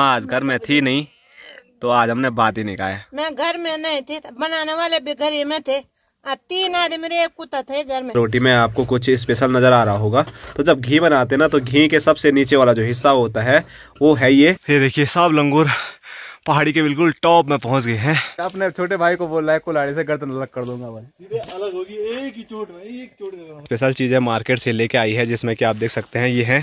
आज घर में थी नहीं तो आज हमने बात ही नहीं कहा है। मैं घर में नहीं थी, बनाने वाले भी घर ही में थे। 3 आदमी मेरे, एक कुत्ता थे घर में। रोटी में आपको कुछ स्पेशल नजर आ रहा होगा। तो जब घी बनाते ना तो घी के सबसे नीचे वाला जो हिस्सा होता है वो है ये देखिए, सब लंगूर पहाड़ी के बिल्कुल टॉप में पहुंच गए हैं। अपने छोटे भाई को बोल रहा है कुल्हाड़ी से गर्दन अलग कर दूंगा भाई, सीधे अलग होगी एक ही चोट में, एक चोट में। स्पेशल चीजें मार्केट से लेके आई है जिसमें कि आप देख सकते हैं ये है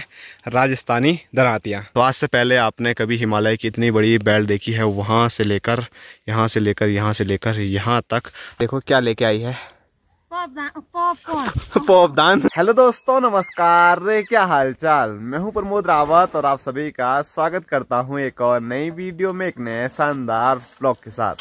राजस्थानी दरातियां। तो आज से पहले आपने कभी हिमालय की इतनी बड़ी बेल्ट देखी है? वहां से लेकर यहाँ से लेकर यहाँ से लेकर यहाँ तक देखो क्या लेके आई है, पॉपदान। हेलो दोस्तों, नमस्कार, क्या हाल चाल। मैं हूं प्रमोद रावत और आप सभी का स्वागत करता हूं एक और नई वीडियो में, एक नए शानदार ब्लॉग के साथ।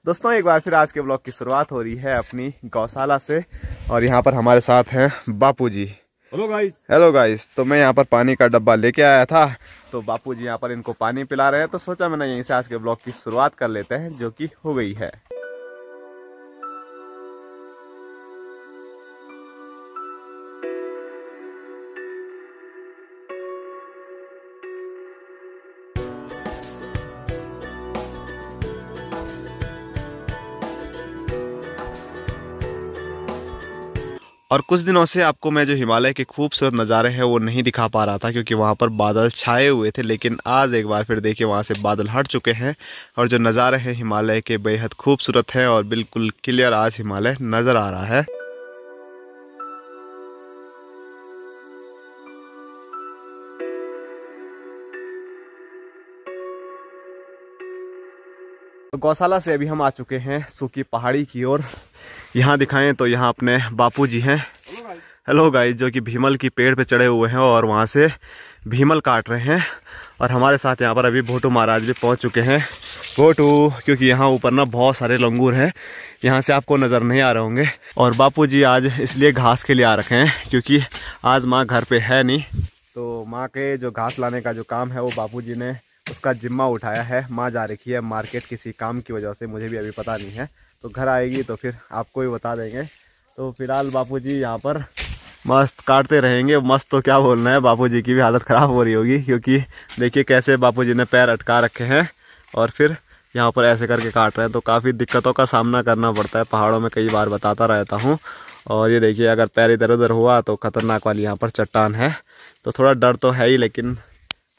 दोस्तों एक बार फिर आज के ब्लॉग की शुरुआत हो रही है अपनी गौशाला से और यहाँ पर हमारे साथ हैं Bapuji. Hello guys. Hello guys. तो मैं यहाँ पर पानी का डब्बा लेके आया था, तो बापूजी यहाँ पर इनको पानी पिला रहे हैं। तो सोचा मैंने यहीं से आज के ब्लॉग की शुरुआत कर लेते हैं, जो कि हो गई है। और कुछ दिनों से आपको मैं जो हिमालय के खूबसूरत नज़ारे हैं वो नहीं दिखा पा रहा था क्योंकि वहाँ पर बादल छाए हुए थे, लेकिन आज एक बार फिर देखिए वहाँ से बादल हट चुके हैं और जो नज़ारे हैं हिमालय के बेहद खूबसूरत हैं और बिल्कुल क्लियर आज हिमालय नज़र आ रहा है। तो गौशाला से अभी हम आ चुके हैं सूखी पहाड़ी की ओर। यहाँ दिखाएं तो यहाँ अपने बापूजी हैं। हेलो गाइस, जो कि भीमल की पेड़ पे चढ़े हुए हैं और वहाँ से भीमल काट रहे हैं। और हमारे साथ यहाँ पर अभी भोटू महाराज भी पहुँच चुके हैं। भोटू, क्योंकि यहाँ ऊपर ना बहुत सारे लंगूर हैं, यहाँ से आपको नज़र नहीं आ रहे होंगे। और बापूजी आज इसलिए घास के लिए आ रखे हैं क्योंकि आज माँ घर पे है नहीं, तो माँ के जो घास लाने का जो काम है वो बापूजी ने उसका जिम्मा उठाया है। माँ जा रखी है मार्केट किसी काम की वजह से, मुझे भी अभी पता नहीं है, तो घर आएगी तो फिर आपको भी बता देंगे। तो फिलहाल बापूजी यहाँ पर मस्त काटते रहेंगे। मस्त तो क्या बोलना है, बापूजी की भी हालत ख़राब हो रही होगी क्योंकि देखिए कैसे बापूजी ने पैर अटका रखे हैं और फिर यहाँ पर ऐसे करके काट रहे हैं। तो काफ़ी दिक्कतों का सामना करना पड़ता है पहाड़ों में, कई बार बताता रहता हूँ। और ये देखिए अगर पैर इधर उधर हुआ तो ख़तरनाक वाली यहाँ पर चट्टान है, तो थोड़ा डर तो है ही, लेकिन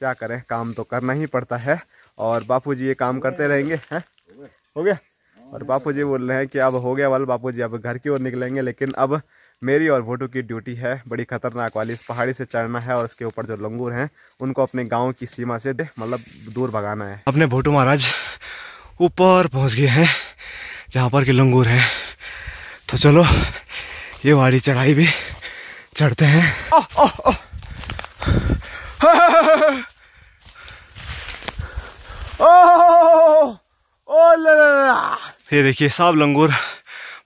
क्या करें, काम तो करना ही पड़ता है। और बापूजी ये काम करते रहेंगे। हैं, हो गया। और बापूजी बोल रहे हैं कि अब हो गया वाल, बापूजी अब घर की ओर निकलेंगे। लेकिन अब मेरी और भोटू की ड्यूटी है बड़ी खतरनाक वाली, इस पहाड़ी से चढ़ना है और उसके ऊपर जो लंगूर हैं उनको अपने गांव की सीमा से मतलब दूर भगाना है। अपने भोटू महाराज ऊपर पहुंच गए हैं जहाँ पर के लंगूर हैं, तो चलो ये वाली चढ़ाई भी चढ़ते हैं। ये देखिए सब लंगूर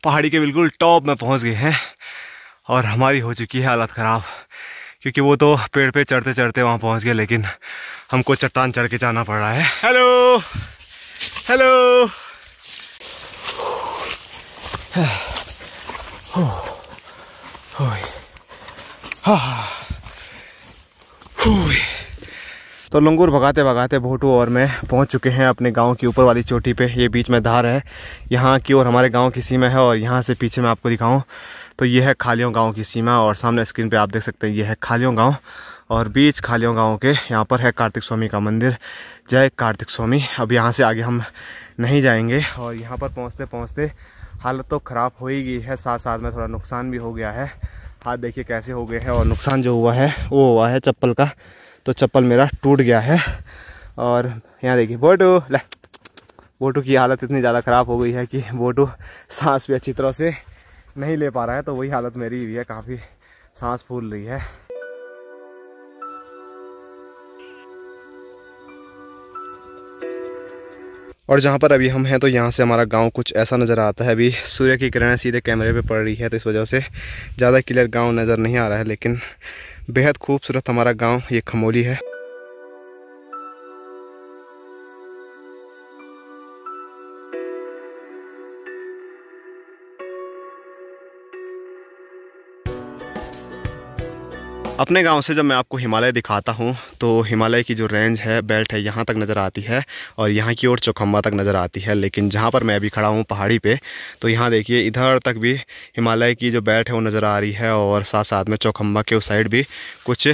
पहाड़ी के बिल्कुल टॉप में पहुंच गए हैं और हमारी हो चुकी है हालत ख़राब क्योंकि वो तो पेड़ पे चढ़ते चढ़ते वहाँ पहुँच गए, लेकिन हमको चट्टान चढ़ के जाना पड़ रहा है। Hello hello. तो लंगूर भगाते भगाते भोटू और मैं पहुंच चुके हैं अपने गांव की ऊपर वाली चोटी पे। ये बीच में धार है, यहाँ की ओर हमारे गांव की सीमा है और यहाँ से पीछे मैं आपको दिखाऊं तो ये है खालियों गांव की सीमा। और सामने स्क्रीन पे आप देख सकते हैं ये है खालियों गांव और बीच खालियों गांव के यहाँ पर है कार्तिक स्वामी का मंदिर। जय कार्तिक स्वामी। अब यहाँ से आगे हम नहीं जाएंगे और यहाँ पर पहुँचते पहुँचते हालत तो ख़राब हो ही गई है, साथ साथ में थोड़ा नुकसान भी हो गया है। हाथ देखिए कैसे हो गए हैं और नुकसान जो हुआ है वो हुआ है चप्पल का, तो चप्पल मेरा टूट गया है। और यहाँ देखिए भोटू, भोटू की हालत इतनी ज़्यादा ख़राब हो गई है कि भोटू सांस भी अच्छी तरह से नहीं ले पा रहा है, तो वही हालत मेरी भी है, काफ़ी सांस फूल रही है। और जहाँ पर अभी हम हैं तो यहाँ से हमारा गांव कुछ ऐसा नज़र आता है। अभी सूर्य की किरणें सीधे कैमरे पे पड़ रही है तो इस वजह से ज़्यादा क्लियर गांव नज़र नहीं आ रहा है, लेकिन बेहद खूबसूरत हमारा गांव ये खमोली है। अपने गांव से जब मैं आपको हिमालय दिखाता हूं तो हिमालय की जो रेंज है, बेल्ट है, यहां तक नज़र आती है और यहां की ओर चौखम्बा तक नज़र आती है। लेकिन जहां पर मैं अभी खड़ा हूं पहाड़ी पे, तो यहां देखिए इधर तक भी हिमालय की जो बेल्ट है वो नज़र आ रही है और साथ साथ में चौखम्बा के उस साइड भी कुछ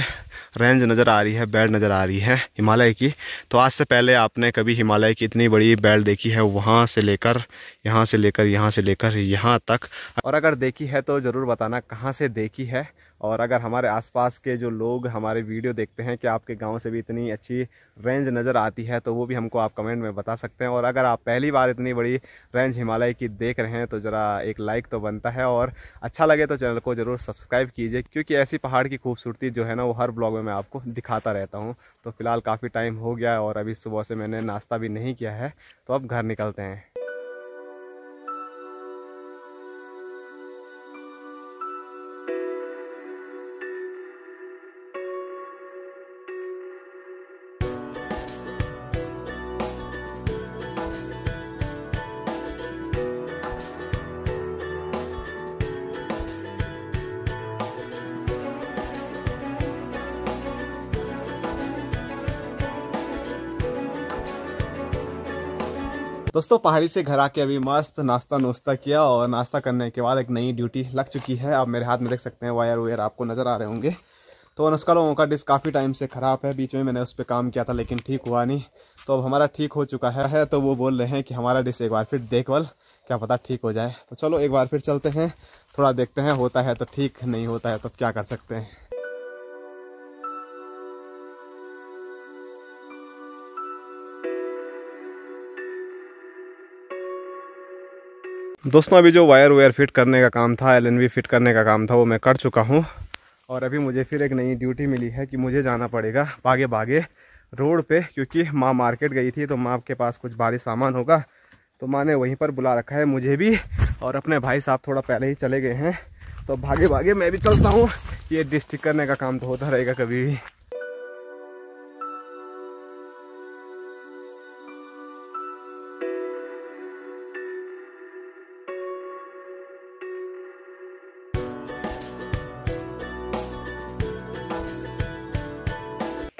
रेंज नज़र आ रही है, बेल्ट नज़र आ रही है हिमालय की। तो आज से पहले आपने कभी हिमालय की इतनी बड़ी बेल्ट देखी है, वहाँ से लेकर यहाँ से लेकर यहाँ से लेकर यहाँ तक? और अगर देखी है तो ज़रूर बताना कहाँ से देखी है। और अगर हमारे आसपास के जो लोग हमारे वीडियो देखते हैं कि आपके गांव से भी इतनी अच्छी रेंज नज़र आती है, तो वो भी हमको आप कमेंट में बता सकते हैं। और अगर आप पहली बार इतनी बड़ी रेंज हिमालय की देख रहे हैं तो ज़रा एक लाइक तो बनता है, और अच्छा लगे तो चैनल को ज़रूर सब्सक्राइब कीजिए, क्योंकि ऐसी पहाड़ की खूबसूरती जो है ना वो हर ब्लॉग में मैं आपको दिखाता रहता हूँ। तो फिलहाल काफ़ी टाइम हो गया और अभी सुबह से मैंने नाश्ता भी नहीं किया है, तो अब घर निकलते हैं। दोस्तों पहाड़ी से घर आके अभी मस्त नाश्ता नुश्ता किया और नाश्ता करने के बाद एक नई ड्यूटी लग चुकी है। आप मेरे हाथ में देख सकते हैं वायर वायर आपको नज़र आ रहे होंगे। तो अनुष्का लोगों का डिस्क काफ़ी टाइम से ख़राब है, बीच में मैंने उस पर काम किया था लेकिन ठीक हुआ नहीं। तो अब हमारा ठीक हो चुका है। तो वो बोल रहे हैं कि हमारा डिस्क एक बार फिर देखभाल, क्या पता ठीक हो जाए। तो चलो एक बार फिर चलते हैं, थोड़ा देखते हैं, होता है तो ठीक, नहीं होता है तो क्या कर सकते हैं। दोस्तों अभी जो वायर वायर फिट करने का काम था, LNB फिट करने का काम था, वो मैं कर चुका हूँ। और अभी मुझे फिर एक नई ड्यूटी मिली है कि मुझे जाना पड़ेगा भागे भागे रोड पे, क्योंकि माँ मार्केट गई थी तो माँ के पास कुछ भारी सामान होगा, तो माँ ने वहीं पर बुला रखा है मुझे भी। और अपने भाई साहब थोड़ा पहले ही चले गए हैं, तो भागे भागे मैं भी चलता हूँ। ये डिश ठीक करने का काम तो होता रहेगा कभी भी।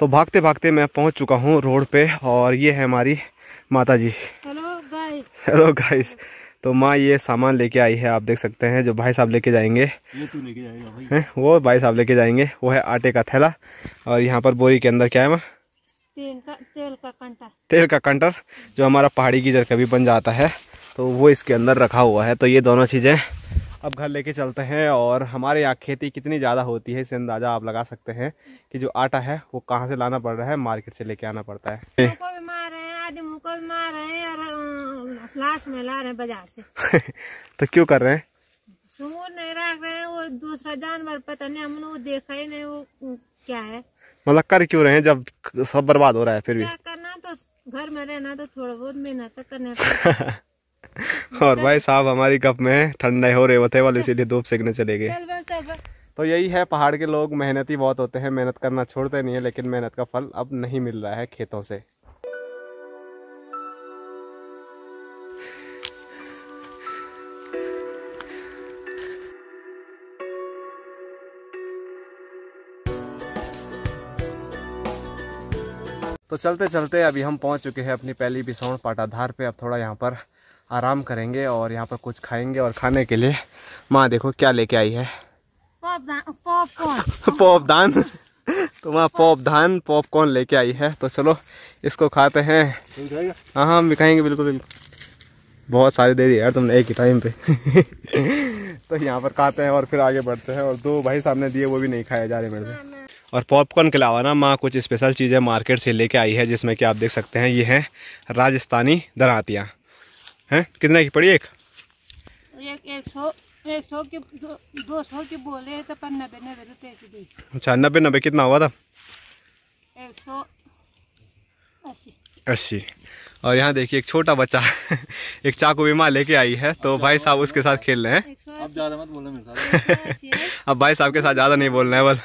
तो भागते भागते मैं पहुंच चुका हूं रोड पे, और ये है हमारी माता जी। Hello guys. तो माँ ये सामान लेके आई है, आप देख सकते हैं, जो भाई साहब लेके जाएंगे। ये तू लेके जाएगा भाई? वो भाई साहब लेके जाएंगे। वो है आटे का थैला, और यहाँ पर बोरी के अंदर क्या है माँ? तेल का कंटर, जो हमारा पहाड़ी गीजर कभी बन जाता है, तो वो इसके अंदर रखा हुआ है। तो ये दोनों चीज़ें अब घर लेके चलते हैं। और हमारे यहाँ खेती कितनी ज़्यादा होती है इससे अंदाज़ा आप लगा सकते हैं कि जो आटा है वो कहाँ से लाना पड़ रहा है, मार्केट से लेके आना पड़ता है। को भी मार रहे हैं, आदमी को भी मार रहे हैं, और लाश में ला रहे हैं बाजार से। तो क्यों कर रहे हैं? सूर नहीं रख रहे हैं, वो दूसरा जानवर पता नहीं, हमने वो देखा ही नहीं वो क्या है। मतलब कर क्यों रहे हैं जब सब बर्बाद हो रहा है? फिर भी क्या करना, तो घर में रहना तो थोड़ा बहुत मेहनत करने पड़ता। और भाई साहब हमारी कप में ठंडे हो रहे होते वाले, इसीलिए धूप सेकने चले गए। तो यही है, पहाड़ के लोग मेहनती बहुत होते हैं, मेहनत करना छोड़ते नहीं है, लेकिन मेहनत का फल अब नहीं मिल रहा है खेतों से। तो चलते चलते अभी हम पहुंच चुके हैं अपनी पहली बिसौन पाटाधार पे। अब थोड़ा यहाँ पर आराम करेंगे और यहाँ पर कुछ खाएंगे। और खाने के लिए माँ देखो क्या लेके आई है, पॉपदान। तो माँ पॉपदान पॉपकॉर्न लेके आई है। तो चलो इसको खाते हैं। हाँ हाँ हम खाएंगे, बिल्कुल बिल्कुल। बहुत सारी दे दी यार तुमने एक ही टाइम पे। तो यहाँ पर खाते हैं और फिर आगे बढ़ते हैं। और दो भाई सामने दिए वो भी नहीं खाए जा रहे मेरे से। और पॉपकॉर्न के अलावा ना माँ कुछ स्पेशल चीज़ें मार्केट से लेके आई है, जिसमें कि आप देख सकते हैं ये है राजस्थानी दरातियाँ हैं। कितने की पड़ी? एक 100 की 200 की बोले हैं, तो 90 रुपए की दी। अच्छा 90 कितना हुआ था? 180। और यहाँ देखिए एक छोटा बच्चा एक चाकू भी माँ लेके आई है, तो भाई साहब उसके साथ खेल रहे हैं। अब ज्यादा मत बोलना मेरे साथ। अब भाई साहब के साथ ज्यादा नहीं बोलना है बल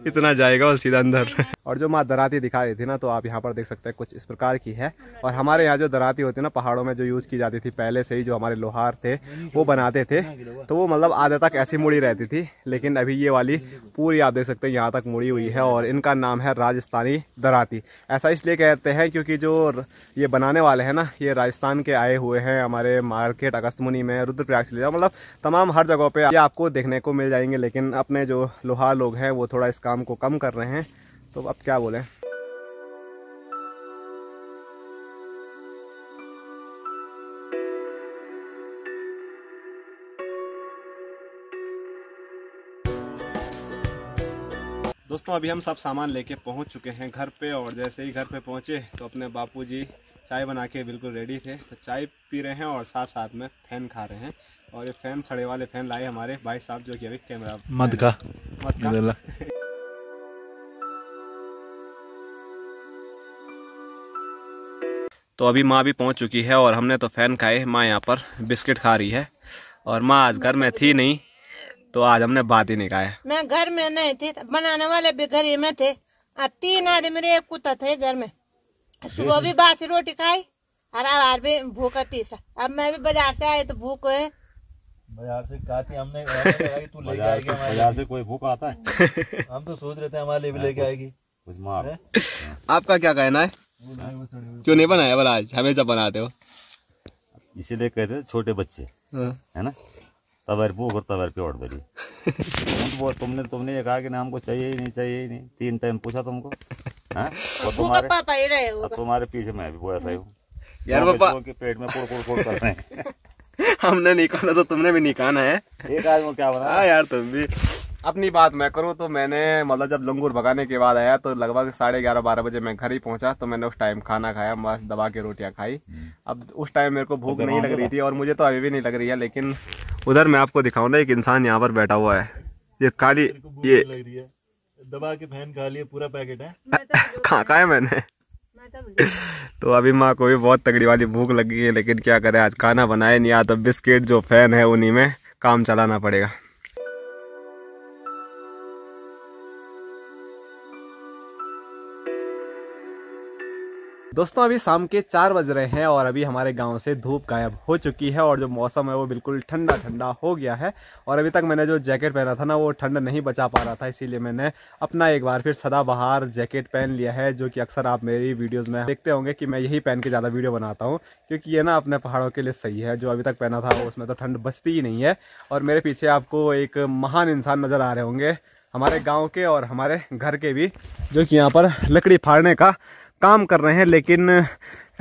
इतना जाएगा और सीधा अंदर। और जो माँ दराती दिखा रही थी ना, तो आप यहाँ पर देख सकते हैं कुछ इस प्रकार की है। और हमारे यहाँ जो दराती होती है ना पहाड़ों में, जो यूज की जाती थी पहले से ही, जो हमारे लोहार थे वो बनाते थे, तो वो मतलब आधे तक ऐसी मुड़ी रहती थी। लेकिन अभी ये वाली पूरी आप देख सकते हैं यहाँ तक मुड़ी हुई है। और इनका नाम है राजस्थानी दराती। ऐसा इसलिए कहते हैं क्योंकि जो ये बनाने वाले हैं ना, ये राजस्थान के आए हुए हैं। हमारे मार्केट अगस्त्यमुनि में, रुद्रप्रयाग से ले जाओ, मतलब तमाम हर जगहों पे ये आपको देखने को मिल जाएंगे। लेकिन अपने जो लोहार लोग हैं वो थोड़ा इस काम को कम कर रहे हैं, तो अब क्या बोले। दोस्तों अभी हम सब सामान लेके पहुंच चुके हैं घर पे। और जैसे ही घर पे पहुंचे तो अपने बापूजी चाय बना के बिल्कुल रेडी थे, तो चाय पी रहे हैं और साथ साथ में फैन खा रहे हैं। और ये फैन सड़े वाले फैन लाए हमारे भाई साहब, जो कि अभी कैमरा मत का तो अभी माँ भी पहुंच चुकी है और हमने तो फैन खाए। माँ यहाँ पर बिस्किट खा रही है और माँ आज घर में थी नहीं, तो आज हमने बात ही नहीं खाया। मैं घर में नहीं थी, बनाने वाले भी घर ही में थे। 3 आदमी मेरे, एक कुत्ता थे घर में। सुबह भी बासी रोटी खाई और आज भी भूखा तीसा। अब मैं भी बाजार से आई तो भूख है। बाजार से कहा थी हमने तू लेके आएगी। बाजार से कोई भूख आता है? हम तो सोच रहे थे हमारे लिए भी लेके आएगी कुछ मार। आपका क्या कहना है? क्यों नहीं बनाया बोला? आज हमेशा बनाते हो। इसीलिए कहते हैं छोटे बच्चे है ना, तवर भूख और तवर पे और बड़ी। तुमने ये कहा कि ना हमको चाहिए ही नहीं, चाहिए ही नहीं। 3 टाइम पूछा तुमको, और पापा ही रहे हो। तुम्हारे पीछे मैं भी वो ऐसा ही हूँ यार। पापा के पेट में कोड़ कर रहे हैं। हमने नहीं खाना तो तुमने भी नहीं खाना है। एक आदमी क्या बना यार तुम भी। अपनी बात मैं करूं तो मैंने मतलब जब लंगूर भगाने के बाद आया तो लगभग 11:30-12 बजे मैं घर ही पहुंचा। तो मैंने उस टाइम खाना खाया, मस्त दबा के रोटियां खाई। अब उस टाइम मेरे को भूख नहीं लग रही थी और मुझे तो अभी भी नहीं लग रही है। लेकिन उधर मैं आपको दिखाऊं ना, एक इंसान यहाँ पर बैठा हुआ है, ये काली, ये दबा के फैन खा लिए, पूरा पैकेट है। खा है मैंने। तो अभी माँ को भी बहुत तगड़ी वाली भूख लगी है, लेकिन क्या करे, आज खाना बनाए नहीं। आता बिस्किट जो फैन है उन्हीं में काम चलाना पड़ेगा। दोस्तों अभी शाम के 4 बज रहे हैं और अभी हमारे गांव से धूप गायब हो चुकी है और जो मौसम है वो बिल्कुल ठंडा ठंडा हो गया है। और अभी तक मैंने जो जैकेट पहना था ना, वो ठंड नहीं बचा पा रहा था, इसीलिए मैंने अपना एक बार फिर सदाबहार जैकेट पहन लिया है, जो कि अक्सर आप मेरी वीडियोस में देखते होंगे कि मैं यही पहन के ज़्यादा वीडियो बनाता हूँ, क्योंकि ये ना अपने पहाड़ों के लिए सही है। जो अभी तक पहना था उसमें तो ठंड बचती ही नहीं है। और मेरे पीछे आपको एक महान इंसान नज़र आ रहे होंगे, हमारे गाँव के और हमारे घर के भी, जो कि यहाँ पर लकड़ी फाड़ने का काम कर रहे हैं। लेकिन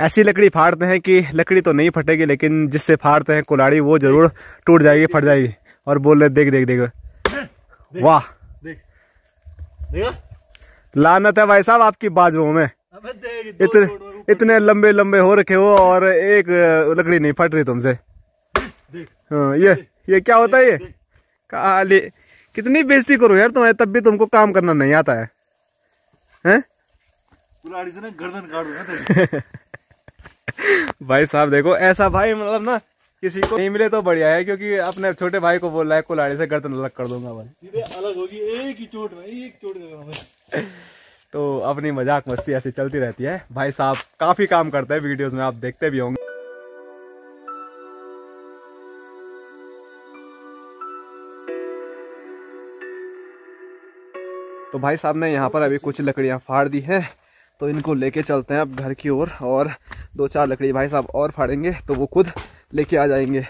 ऐसी लकड़ी फाड़ते हैं कि लकड़ी तो नहीं फटेगी, लेकिन जिससे फाड़ते हैं कुल्हाड़ी वो जरूर टूट जाएगी, फट जाएगी। और बोल रहे देख देख देख, वाह लानत है भाई साहब आपकी बाजुओं में। इतने लंबे लंबे हो रखे हो और एक लकड़ी नहीं फट रही तुमसे। हाँ, ये क्या होता है? ये काली, कितनी बेइज्जती करो यार तुम्हें, तब भी तुमको काम करना नहीं आता है, हैं? कुल्हाड़ी से ना गर्दन काट दूंगा। भाई साहब देखो, ऐसा भाई मतलब ना किसी को नहीं मिले तो बढ़िया है, क्योंकि अपने छोटे भाई को बोल रहा है कुल्हाड़ी से गर्दन अलग कर दूंगा भाई। सीधे अलग होगी एक ही चोट में, एक चोट में। तो अपनी मजाक मस्ती ऐसी चलती रहती है। भाई साहब काफी काम करते हैं, वीडियोस में आप देखते भी होंगे। तो भाई साहब ने यहाँ पर अभी कुछ लकड़ियाँ फाड़ दी हैं, तो इनको लेके चलते हैं अब घर की ओर। और 2-4 लकड़ी भाई साहब और फाड़ेंगे तो वो खुद लेके आ जाएंगे।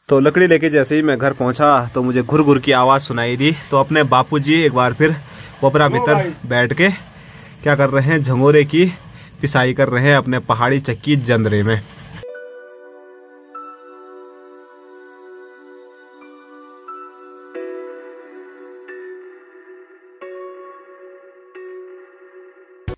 तो लकड़ी लेके जैसे ही मैं घर पहुंचा तो मुझे घुर घुर की आवाज़ सुनाई दी। तो अपने बापूजी एक बार फिर पोपरा भीतर बैठ के क्या कर रहे हैं, झंगोरे की पिसाई कर रहे हैं अपने पहाड़ी चक्की जंदरे में।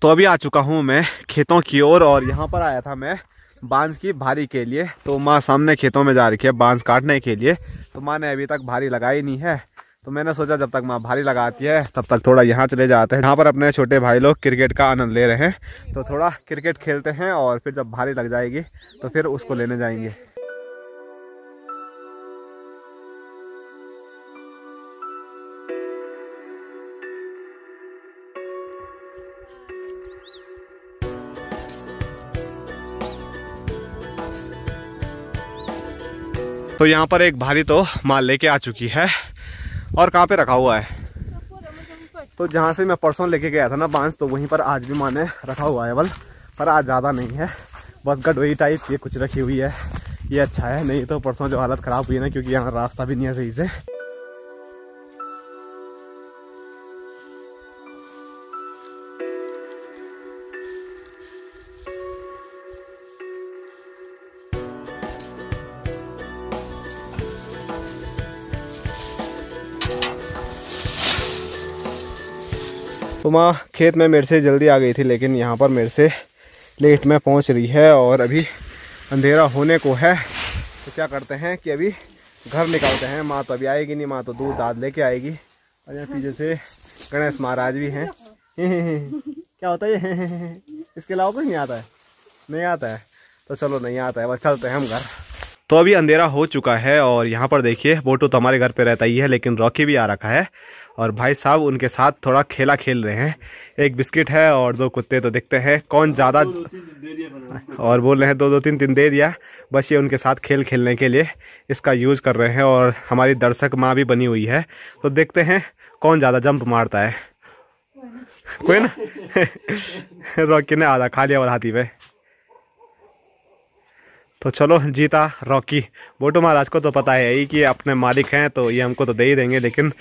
तो अभी आ चुका हूँ मैं खेतों की ओर और यहाँ पर आया था मैं बांस की भारी के लिए। तो माँ सामने खेतों में जा रही है बांस काटने के लिए। तो माँ ने अभी तक भारी लगाई नहीं है, तो मैंने सोचा जब तक माँ भारी लगाती है तब तक थोड़ा यहाँ चले जाते हैं। यहाँ पर अपने छोटे भाई लोग क्रिकेट का आनंद ले रहे हैं, तो थोड़ा क्रिकेट खेलते हैं और फिर जब भारी लग जाएगी तो फिर उसको लेने जाएंगे। तो यहाँ पर एक भारी तो माल लेके आ चुकी है। और कहाँ पे रखा हुआ है? तो जहाँ से मैं परसों लेके गया था ना बांस, तो वहीं पर आज भी माँ ने रखा हुआ है बल, पर आज ज़्यादा नहीं है, बस गडोई टाइप की कुछ रखी हुई है। ये अच्छा है, नहीं तो परसों जो हालत ख़राब हुई है ना, क्योंकि यहाँ रास्ता भी नहीं है सही से। तो माँ खेत में मेरे से जल्दी आ गई थी, लेकिन यहाँ पर मेरे से लेट में पहुँच रही है और अभी अंधेरा होने को है। तो क्या करते हैं कि अभी घर निकालते हैं। माँ तो अभी आएगी नहीं, माँ तो दूध दाद लेके आएगी। और यहाँ पीछे से गणेश महाराज भी हैं। क्या होता है ये? इसके अलावा कुछ नहीं आता है? नहीं आता है तो चलो, नहीं आता है बस चलते हैं हम घर। तो अभी अंधेरा हो चुका है और यहाँ पर देखिए बोटू तो हमारे घर पे रहता ही है, लेकिन रॉकी भी आ रखा है और भाई साहब उनके साथ थोड़ा खेला खेल रहे हैं। एक बिस्किट है और 2 कुत्ते, तो देखते हैं कौन ज़्यादा, और बोल रहे हैं 2-2-3 दे दिया। बस ये उनके साथ खेल खेलने के लिए इसका यूज़ कर रहे हैं। और हमारी दर्शक माँ भी बनी हुई है, तो देखते हैं कौन ज़्यादा जंप मारता है। कोई ना रॉकी ने आधा खा लिया और हाथी पे। तो चलो जीता रॉकी। बोटू महाराज को तो पता है ही कि अपने मालिक हैं, तो ये हमको तो दे ही देंगे, लेकिन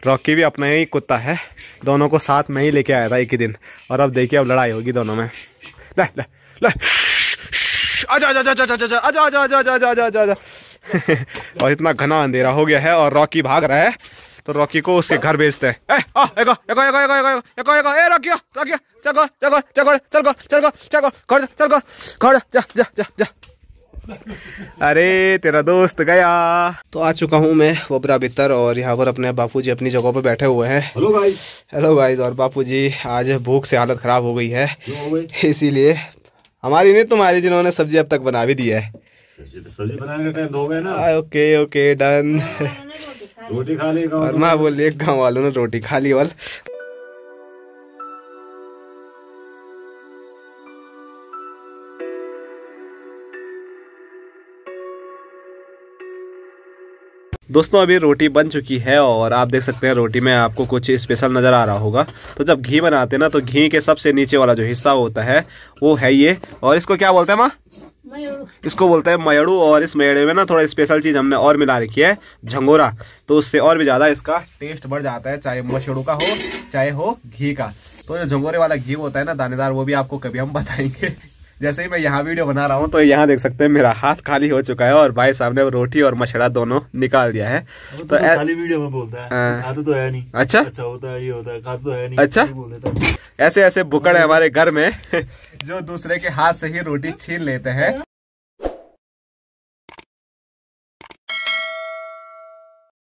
रॉकी भी अपना ही कुत्ता है। दोनों को साथ में ही लेके आया था एक ही दिन, और अब देखिए अब लड़ाई होगी दोनों में। ले ले ले, आजा आजा आजा आजा आजा आजा आजा आजा आजा आजा आजा। और इतना घना अंधेरा हो गया है और रॉकी भाग रहा है, तो रॉकी को उसके घर भेजते हैं। अरे तेरा दोस्त गया। तो आ चुका हूँ मैं ओबरा भीतर, और यहाँ पर अपने बापूजी अपनी जगह पे बैठे हुए हैं। Hello guys. Hello guys. और बापूजी आज भूख से हालत खराब हो गई है, इसीलिए हमारी नहीं तुम्हारी, जिन्होंने सब्जी अब तक बना भी दी है। सब्जी बनाने का टाइम हो गया ना। Okay okay done. रोटी खा ली। और माँ बोली गाँव वालों ने रोटी खा ली। वाल दोस्तों अभी रोटी बन चुकी है और आप देख सकते हैं रोटी में आपको कुछ स्पेशल नज़र आ रहा होगा। तो जब घी बनाते हैं ना, तो घी के सबसे नीचे वाला जो हिस्सा होता है वो है ये, और इसको क्या बोलते हैं माँ? इसको बोलते हैं मयड़ू। और इस मयड़े में ना थोड़ा स्पेशल चीज़ हमने और मिला रखी है, झंगोरा। तो उससे और भी ज़्यादा इसका टेस्ट बढ़ जाता है, चाहे मछड़ू का हो चाहे हो घी का। तो जो झंगोरे वाला घी होता है ना दानेदार, वो भी आपको कभी हम बताएंगे। जैसे ही मैं यहाँ वीडियो बना रहा हूँ, तो यहाँ देख सकते हैं मेरा हाथ खाली हो चुका है और भाई साहब ने रोटी और मछड़ा दोनों निकाल दिया है। तो खाली वीडियो में बोलता है, खाता तो है नहीं। अच्छा अच्छा होता है, ये होता है, खाता तो है नहीं। अच्छा ऐसे ऐसे बुकड़ है हमारे घर में जो दूसरे के हाथ से ही रोटी छीन लेते हैं।